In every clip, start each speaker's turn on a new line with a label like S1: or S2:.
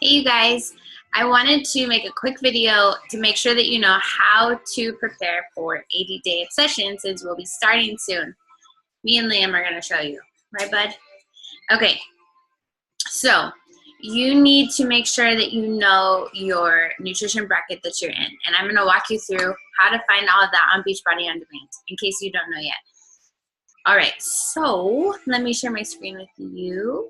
S1: Hey you guys, I wanted to make a quick video to make sure that you know how to prepare for 80-day obsession since we'll be starting soon. Me and Liam are going to show you. Right, bud? Okay, so you need to make sure that you know your nutrition bracket that you're in. And I'm going to walk you through how to find all of that on Beachbody On Demand in case you don't know yet. All right, so let me share my screen with you.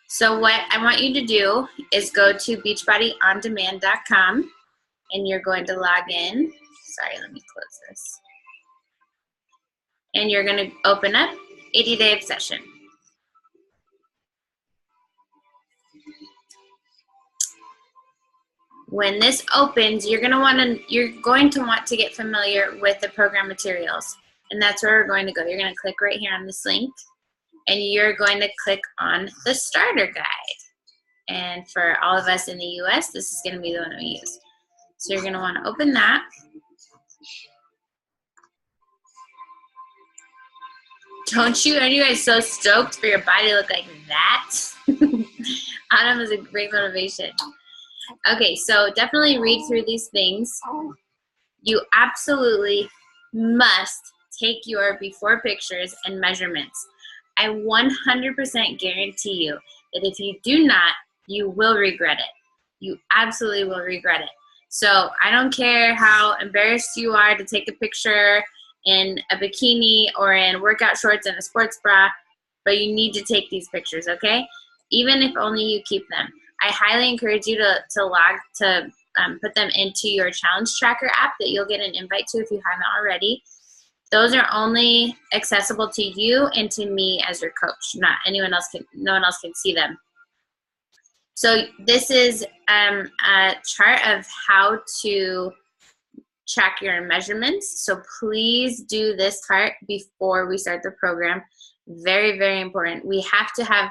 S1: So what I want you to do is go to beachbodyondemand.com and you're going to log in. Sorry, let me close this. And you're going to open up 80-Day Obsession. When this opens, you're going to want to get familiar with the program materials. And that's where we're going to go. You're going to click right here on this link. And you're going to click on the starter guide. And for all of us in the US, this is going to be the one we use. So you're going to want to open that. Aren't you guys so stoked for your body to look like that? Autumn is a great motivation. Okay, so definitely read through these things. You absolutely must take your before pictures and measurements. I 100% guarantee you that if you do not, you will regret it. You absolutely will regret it. So I don't care how embarrassed you are to take a picture in a bikini or in workout shorts and a sports bra, but you need to take these pictures, okay? Even if only you keep them. I highly encourage you to put them into your challenge tracker app that you'll get an invite to if you haven't already. Those are only accessible to you and to me as your coach. No one else can see them. So this is a chart of how to track your measurements. So please do this chart before we start the program. Very, very important. We have to have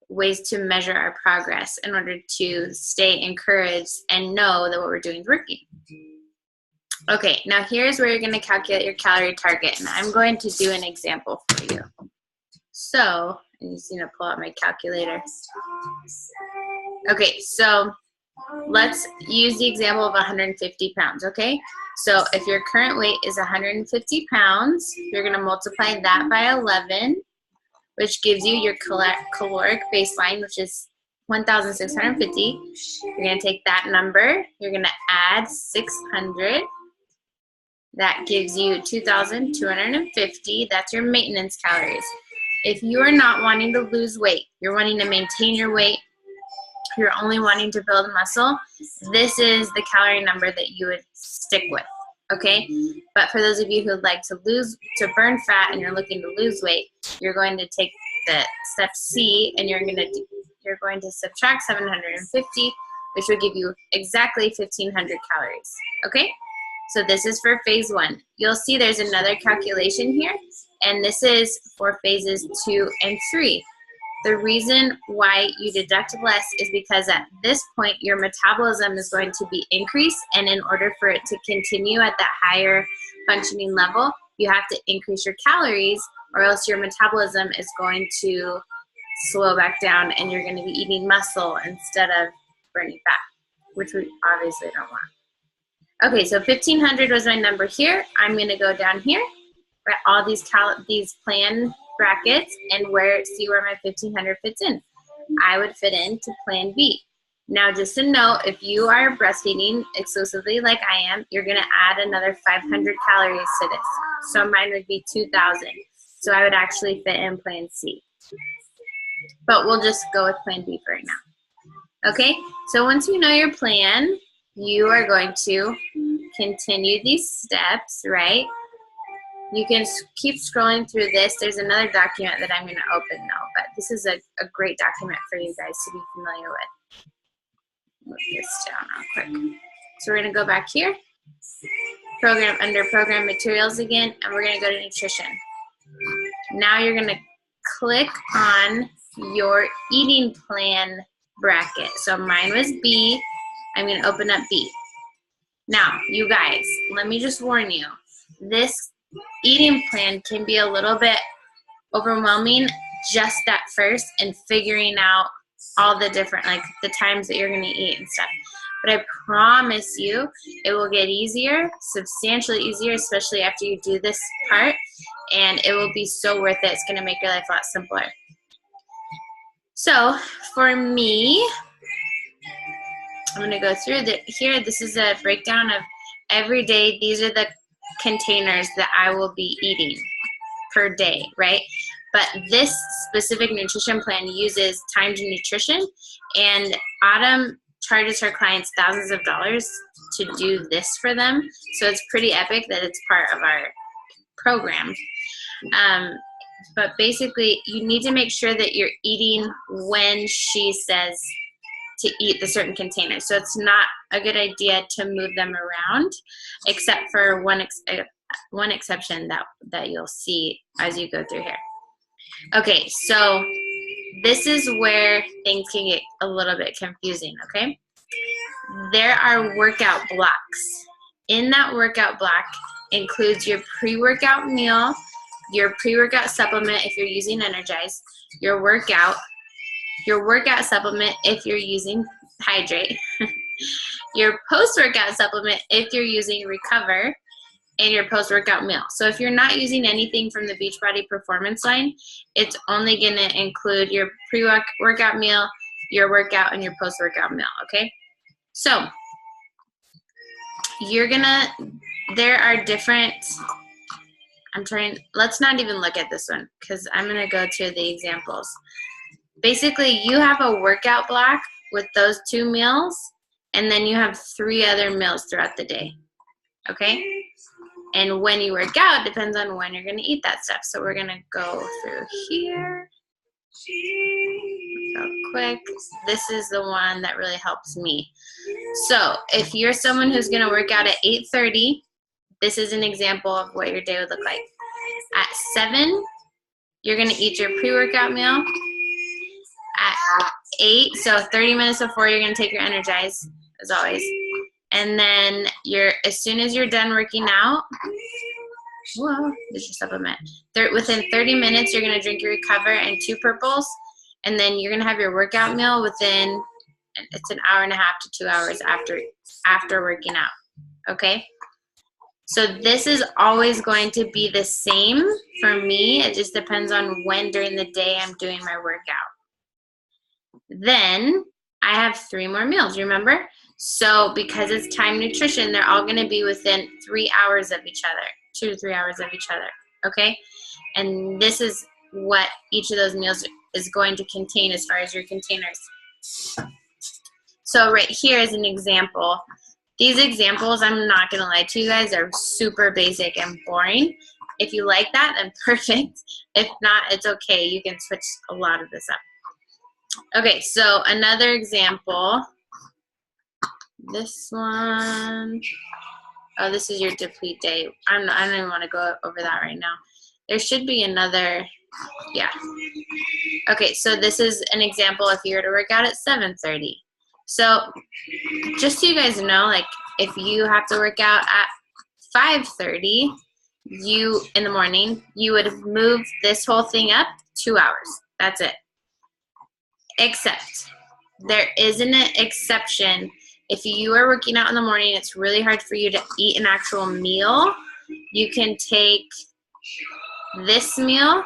S1: ways to measure our progress in order to stay encouraged and know that what we're doing is working. Okay, now here's where you're going to calculate your calorie target, and I'm going to do an example for you. So, I'm just going to pull out my calculator. Okay, so let's use the example of 150 pounds, okay? So if your current weight is 150 pounds, you're going to multiply that by 11, which gives you your caloric baseline, which is 1,650. You're going to take that number, you're going to add 600. That gives you 2,250. That's your maintenance calories. If you are not wanting to lose weight, you're wanting to maintain your weight, you're only wanting to build muscle, this is the calorie number that you would stick with, okay? But for those of you who would like to burn fat and you're looking to lose weight, you're going to take the step C and you're going to subtract 750, which will give you exactly 1,500 calories, okay? So this is for phase 1. You'll see there's another calculation here, and this is for phases 2 and 3. The reason why you deduct less is because at this point, your metabolism is going to be increased, and in order for it to continue at that higher functioning level, you have to increase your calories, or else your metabolism is going to slow back down, and you're going to be eating muscle instead of burning fat, which we obviously don't want. Okay, so 1,500 was my number here. I'm going to go down here, write all these plan brackets, and see where my 1,500 fits in. I would fit into plan B. Now, just to note, if you are breastfeeding exclusively like I am, you're going to add another 500 calories to this. So mine would be 2,000. So I would actually fit in plan C. But we'll just go with plan B for right now. Okay, so once you know your plan, you are going to continue these steps, right? You can keep scrolling through this. There's another document that I'm going to open now, but this is a great document for you guys to be familiar with. Move this down real quick. So we're going to go back here, under program materials again, and we're going to go to nutrition. Now you're going to click on your eating plan bracket. So mine was B. I'm going to open up B. Now, you guys, let me just warn you. This eating plan can be a little bit overwhelming just at first and figuring out all the different, like the times that you're gonna eat and stuff. But I promise you, it will get easier, substantially easier, especially after you do this part, and it will be so worth it. It's gonna make your life a lot simpler. So for me, I'm gonna go through here. This is a breakdown of every day. These are the containers that I will be eating per day, right? But this specific nutrition plan uses timed nutrition, and Autumn charges her clients thousands of dollars to do this for them. So it's pretty epic that it's part of our program. But basically, you need to make sure that you're eating when she says to eat the certain containers. So it's not a good idea to move them around, except for one exception that you'll see as you go through here. Okay, so this is where things can get a little bit confusing, okay? There are workout blocks. In that workout block includes your pre-workout meal, your pre-workout supplement if you're using Energize, your workout supplement if you're using Hydrate, your post-workout supplement if you're using Recover, and your post-workout meal. So if you're not using anything from the Beachbody Performance line, it's only gonna include your pre-workout meal, your workout, and your post-workout meal, okay? So there are different, let's not even look at this one because I'm gonna go to the examples. Basically, you have a workout block with those 2 meals, and then you have 3 other meals throughout the day, okay? And when you work out depends on when you're gonna eat that stuff. So we're gonna go through here real quick. This is the one that really helps me. So if you're someone who's gonna work out at 8:30, this is an example of what your day would look like. At 7, you're gonna eat your pre-workout meal. At 8, so 30 minutes before, you're gonna take your Energize, as always. And then as soon as you're done working out, whoa, there's your supplement. Within 30 minutes, you're gonna drink your Recover and 2 purples, and then you're gonna have your workout meal within, it's an hour and a half to 2 hours after working out, okay? So this is always going to be the same for me. It just depends on when during the day I'm doing my workout. Then I have 3 more meals, remember? So because it's time nutrition, they're all gonna be within 3 hours of each other, 2 to 3 hours of each other, okay? And this is what each of those meals is going to contain as far as your containers. So right here is an example. These examples, I'm not gonna lie to you guys, are super basic and boring. If you like that, then perfect. If not, it's okay. You can switch a lot of this up. Okay, so another example. This one, oh, this is your deplete day. I don't even want to go over that right now. There should be another, yeah. Okay, so this is an example if you were to work out at 7:30. So just so you guys know, like if you have to work out at 5:30, in the morning, you would move this whole thing up 2 hours. That's it. Except there is an exception. If you are working out in the morning, it's really hard for you to eat an actual meal. You can take this meal,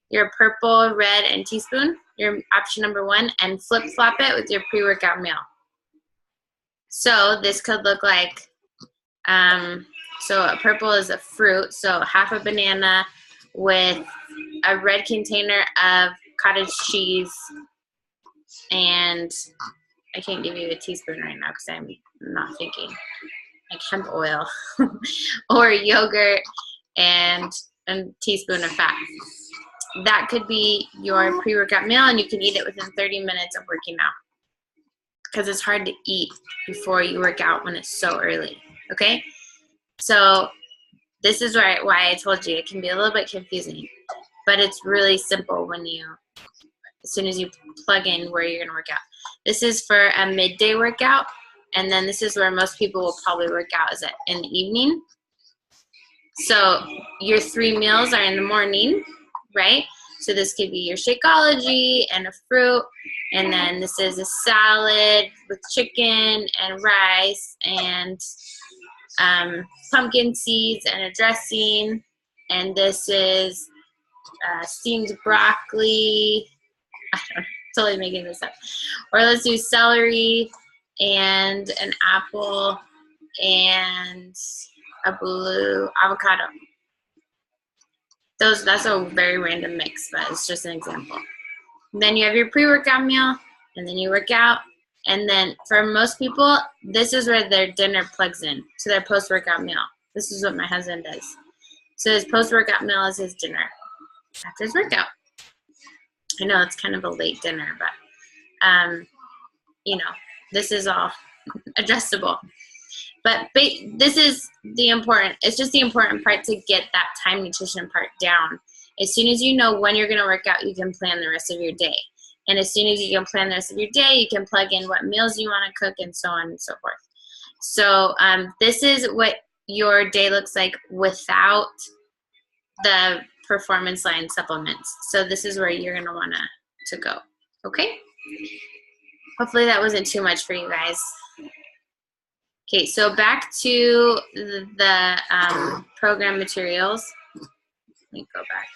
S1: your purple, red, and teaspoon, your option number 1, and flip-flop it with your pre-workout meal. So this could look like, so a purple is a fruit, so half a banana with a red container of cottage cheese, and I can't give you a teaspoon right now because I'm not thinking, like hemp oil, or yogurt and a teaspoon of fat. That could be your pre-workout meal, and you can eat it within 30 minutes of working out because it's hard to eat before you work out when it's so early, okay? So this is why I told you it can be a little bit confusing, but it's really simple as soon as you plug in where you're gonna work out. This is for a midday workout, and then this is where most people will probably work out, is in the evening. So your 3 meals are in the morning, right? So this could be your Shakeology and a fruit, and then this is a salad with chicken and rice and pumpkin seeds and a dressing, and this is steamed broccoli. I don't know, totally making this up. Or let's do celery and an apple and a blue avocado. That's a very random mix, but it's just an example. And then you have your pre-workout meal, and then you work out. And then for most people, this is where their dinner plugs in to their post-workout meal. This is what my husband does. So his post-workout meal is his dinner after his workout. I know it's kind of a late dinner, but you know, this is all adjustable. But this is it's just the important part to get that time nutrition part down. As soon as you know when you're going to work out, you can plan the rest of your day. And as soon as you can plan the rest of your day, you can plug in what meals you want to cook and so on and so forth. So this is what your day looks like without the Performance Line supplements. So this is where you're going to want to go. Okay? Hopefully that wasn't too much for you guys. Okay, so back to the program materials. Let me go back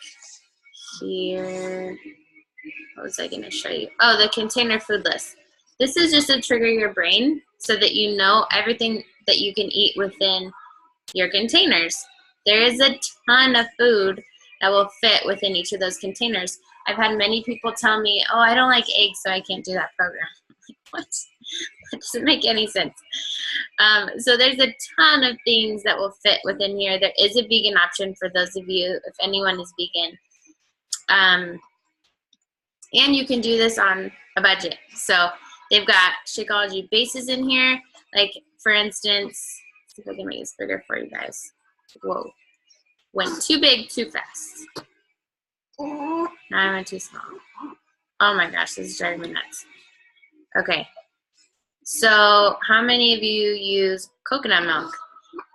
S1: here. What was I going to show you? Oh, the container food list. This is just to trigger your brain so that you know everything that you can eat within your containers. There is a ton of food that will fit within each of those containers. I've had many people tell me, oh, I don't like eggs, so I can't do that program. What? That doesn't make any sense. So there's a ton of things that will fit within here. There is a vegan option for those of you, if anyone is vegan. And you can do this on a budget. So they've got Shakeology bases in here. Like, for instance, let's see if I can make this bigger for you guys. Whoa. Went too big, too fast. Now I went too small. Oh my gosh, this is driving me nuts. Okay. So how many of you use coconut milk?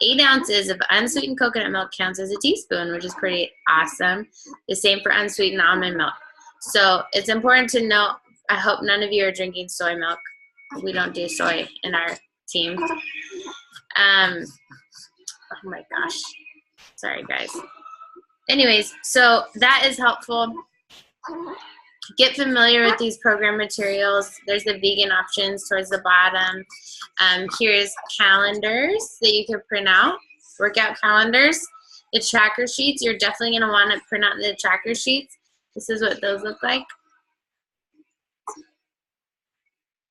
S1: 8 ounces of unsweetened coconut milk counts as a teaspoon, which is pretty awesome. The same for unsweetened almond milk. So it's important to know, I hope none of you are drinking soy milk. We don't do soy in our team. Oh my gosh. Sorry, guys. Anyways, so that is helpful. Get familiar with these program materials. There's the vegan options towards the bottom. Here's calendars that you can print out, workout calendars. The tracker sheets, you're definitely going to want to print out the tracker sheets. This is what those look like.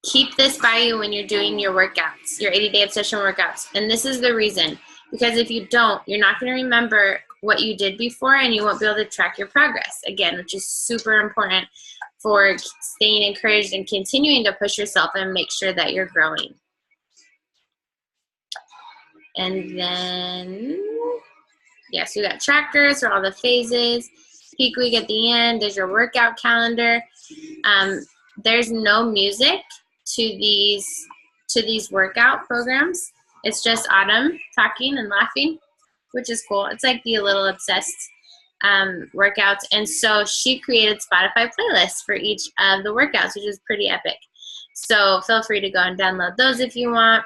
S1: Keep this by you when you're doing your workouts, your 80-day obsession workouts. And this is the reason. Because if you don't, you're not going to remember what you did before, and you won't be able to track your progress, again, which is super important for staying encouraged and continuing to push yourself and make sure that you're growing. And then, yes, we got trackers for all the phases. Peak week at the end. There's your workout calendar. There's no music to these workout programs. It's just Autumn talking and laughing, which is cool. It's like the Little Obsessed workouts. And so she created Spotify playlists for each of the workouts, which is pretty epic. So feel free to go and download those if you want.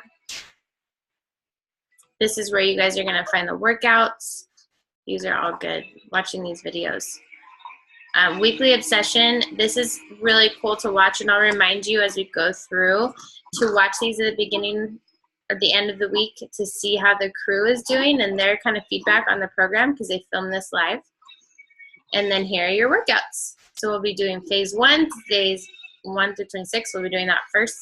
S1: This is where you guys are going to find the workouts. These are all good, watching these videos. Weekly Obsession, this is really cool to watch, and I'll remind you as we go through to watch these at the beginning or the end of the week to see how the crew is doing and their kind of feedback on the program, because they film this live. And then here are your workouts. So we'll be doing phase 1, days 1 through 26. We'll be doing that first.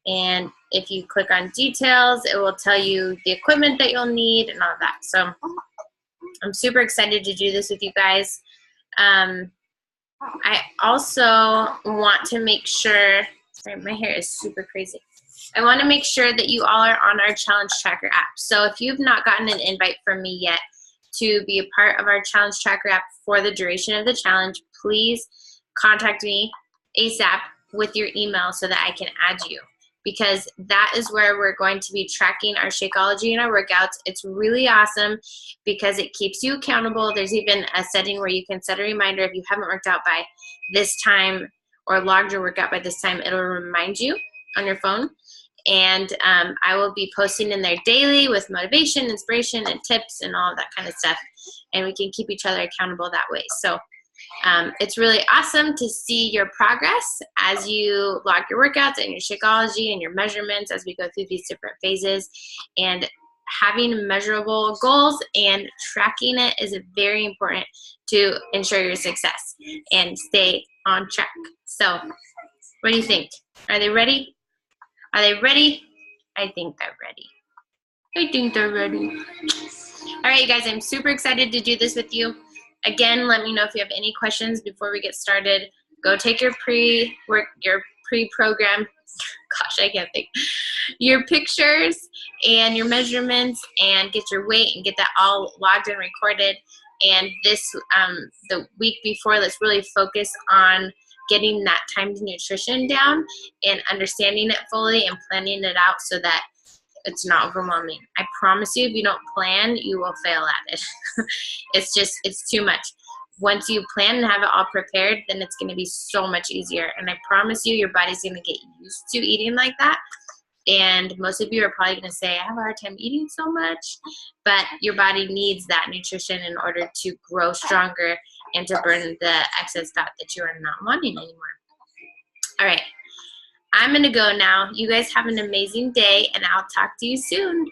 S1: And if you click on details, it will tell you the equipment that you'll need and all of that. So I'm super excited to do this with you guys. I also want to make sure, sorry, my hair is super crazy. I want to make sure that you all are on our Challenge Tracker app. So if you've not gotten an invite from me yet to be a part of our Challenge Tracker app for the duration of the challenge, please contact me ASAP with your email so that I can add you. because that is where we're going to be tracking our Shakeology and our workouts. It's really awesome because it keeps you accountable. There's even a setting where you can set a reminder if you haven't worked out by this time or logged your workout by this time, it'll remind you on your phone. And I will be posting in there daily with motivation, inspiration, and tips and all of that kind of stuff. And we can keep each other accountable that way. So it's really awesome to see your progress as you log your workouts and your Shakeology and your measurements as we go through these different phases. And having measurable goals and tracking it is very important to ensure your success and stay on track. So what do you think? Are they ready? Are they ready? I think they're ready. I think they're ready. All right, you guys, I'm super excited to do this with you. Again, let me know if you have any questions before we get started. Go take your pre-program, gosh, I can't think, your pictures and your measurements and get your weight and get that all logged and recorded. And this, the week before, let's really focus on getting that timed nutrition down and understanding it fully and planning it out so that it's not overwhelming. I promise you, if you don't plan, you will fail at it. It's too much. Once you plan and have it all prepared, then it's going to be so much easier. And I promise you, your body's going to get used to eating like that. And most of you are probably going to say, I have a hard time eating so much. But your body needs that nutrition in order to grow stronger and to burn the excess fat that you are not wanting anymore. All right. I'm going to go now. You guys have an amazing day, and I'll talk to you soon.